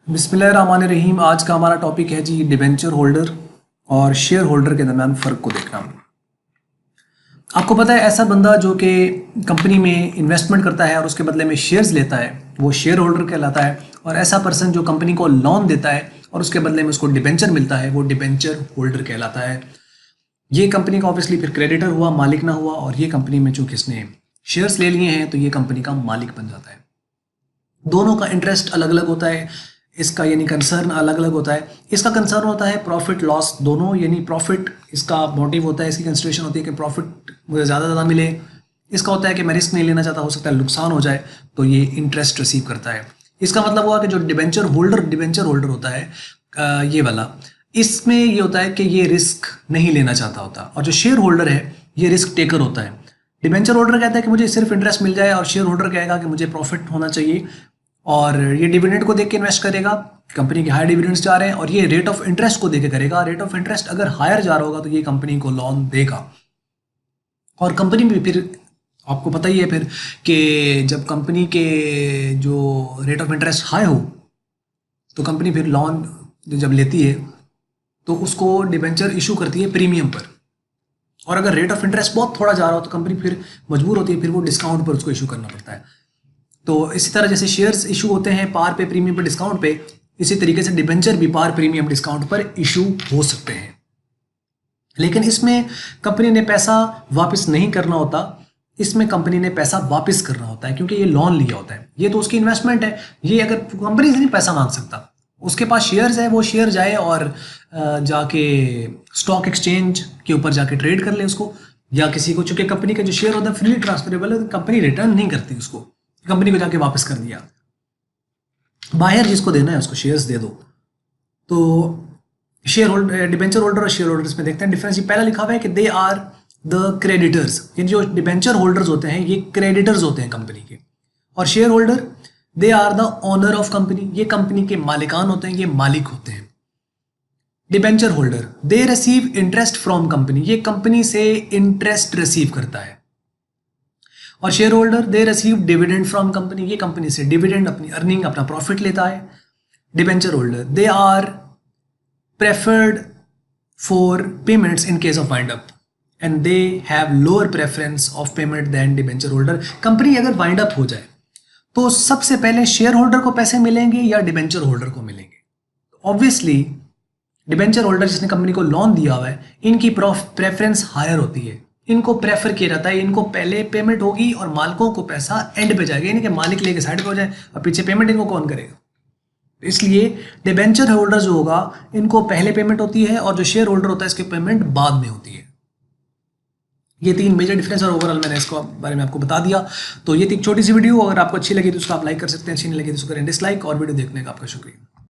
बिस्मिल्लाहिर्रहमानिर्रहीम। आज का हमारा टॉपिक है जी डिबेंचर होल्डर और शेयर होल्डर के दरमियान फ़र्क को देखना। आपको पता है ऐसा बंदा जो कि कंपनी में इन्वेस्टमेंट करता है और उसके बदले में शेयर्स लेता है वो शेयर होल्डर कहलाता है, और ऐसा पर्सन जो कंपनी को लोन देता है और उसके बदले में उसको डिबेंचर मिलता है वो डिबेंचर होल्डर कहलाता है। ये कंपनी का ऑब्वियसली फिर क्रेडिटर हुआ, मालिक ना हुआ, और ये कंपनी में चूँकि इसने शेयर्स ले लिए हैं तो ये कंपनी का मालिक बन जाता है। दोनों का इंटरेस्ट अलग अलग होता है, इसका यानी कंसर्न अलग अलग होता है। इसका कंसर्न होता है प्रॉफिट लॉस दोनों, यानी प्रॉफिट इसका मोटिव होता है, इसकी कंसिडरेशन होती है कि प्रॉफिट मुझे ज़्यादा मिले। इसका होता है कि मैं रिस्क नहीं लेना चाहता, हो सकता है नुकसान हो जाए, तो ये इंटरेस्ट रिसीव करता है। इसका मतलब हुआ कि जो डिबेंचर होल्डर होता है ये वाला, इसमें ये होता है कि ये रिस्क नहीं लेना चाहता होता, और जो शेयर होल्डर है ये रिस्क टेकर होता है। डिबेंचर होल्डर कहता है कि मुझे सिर्फ इंटरेस्ट मिल जाए, और शेयर होल्डर कहेगा कि मुझे प्रॉफिट होना चाहिए, और ये डिविडेंड को देख के इन्वेस्ट करेगा। कंपनी के हायर डिविडेंड्स जा रहे हैं और ये रेट ऑफ इंटरेस्ट को देख के करेगा। रेट ऑफ इंटरेस्ट अगर हायर जा रहा होगा तो ये कंपनी को लोन देगा, और कंपनी भी फिर आपको पता ही है फिर कि जब कंपनी के जो रेट ऑफ इंटरेस्ट हाई हो तो कंपनी फिर लोन जब लेती है तो उसको डिबेंचर इशू करती है प्रीमियम पर, और अगर रेट ऑफ इंटरेस्ट बहुत थोड़ा जा रहा हो तो कंपनी फिर मजबूर होती है, फिर वो डिस्काउंट पर उसको इशू करना पड़ता है। तो इसी तरह जैसे शेयर्स इशू होते हैं पार पे, प्रीमियम पे, डिस्काउंट पे, इसी तरीके से डिबेंचर भी पार, प्रीमियम, डिस्काउंट पर इशू हो सकते हैं। लेकिन इसमें कंपनी ने पैसा वापस नहीं करना होता, इसमें कंपनी ने पैसा वापस करना होता है, क्योंकि ये लोन लिया होता है, ये तो उसकी इन्वेस्टमेंट है। ये अगर कंपनी से नहीं पैसा मांग सकता, उसके पास शेयर्स है, वो शेयर जाए और जाके स्टॉक एक्सचेंज के ऊपर जाके ट्रेड कर ले उसको, या किसी को, चूंकि कंपनी का जो शेयर होता है फ्रीली ट्रांसफरेबल है, कंपनी रिटर्न नहीं करती उसको, कंपनी को जाके वापस कर दिया। बाहर जिसको देना है उसको शेयर्स दे दो। तो शेयर होल्डर, डिबेंचर होल्डर और शेयर होल्डर्स में देखते हैं डिफरेंस। ये पहला लिखा हुआ है कि दे आर द क्रेडिटर्स, यानी जो डिबेंचर होल्डर्स होते हैं ये क्रेडिटर्स होते हैं कंपनी के, और share holder they are the owner of company, ये कंपनी के मालिकान होते हैं, ये मालिक होते हैं। Debenture holder they receive interest from company, ये कंपनी से इंटरेस्ट रिसीव करता है, और share holder they receive dividend from company, ये कंपनी से डिविडेंड, अपनी अर्निंग, अपना प्रॉफिट लेता है। Debenture holder they are preferred for payments in case of wind up, and they have lower preference of payment then debenture holder. Company अगर wind up हो जाए तो सबसे पहले शेयर होल्डर को पैसे मिलेंगे या डिबेंचर होल्डर को मिलेंगे? ऑब्वियसली डिबेंचर होल्डर जिसने कंपनी को लोन दिया हुआ है, इनकी प्रेफरेंस हायर होती है, इनको प्रेफर किया जाता है, इनको पहले पेमेंट होगी और मालिकों को पैसा एंड पे जाएगा, यानी कि मालिक लेके साइड पे हो जाए और पीछे पेमेंट इनको कौन करेगा। इसलिए डिबेंचर होल्डर जो होगा इनको पहले पेमेंट होती है, और जो शेयर होल्डर होता है इसकी पेमेंट बाद में होती है। ये तीन मेजर डिफरेंस, और ओवरऑल मैंने इसको बारे में आपको बता दिया। तो ये थी एक छोटी सी वीडियो, अगर आपको अच्छी लगी तो उसको आप लाइक कर सकते हैं, अच्छी नहीं लगी तो उसको करें डिसलाइक, और वीडियो देखने का आपका शुक्रिया।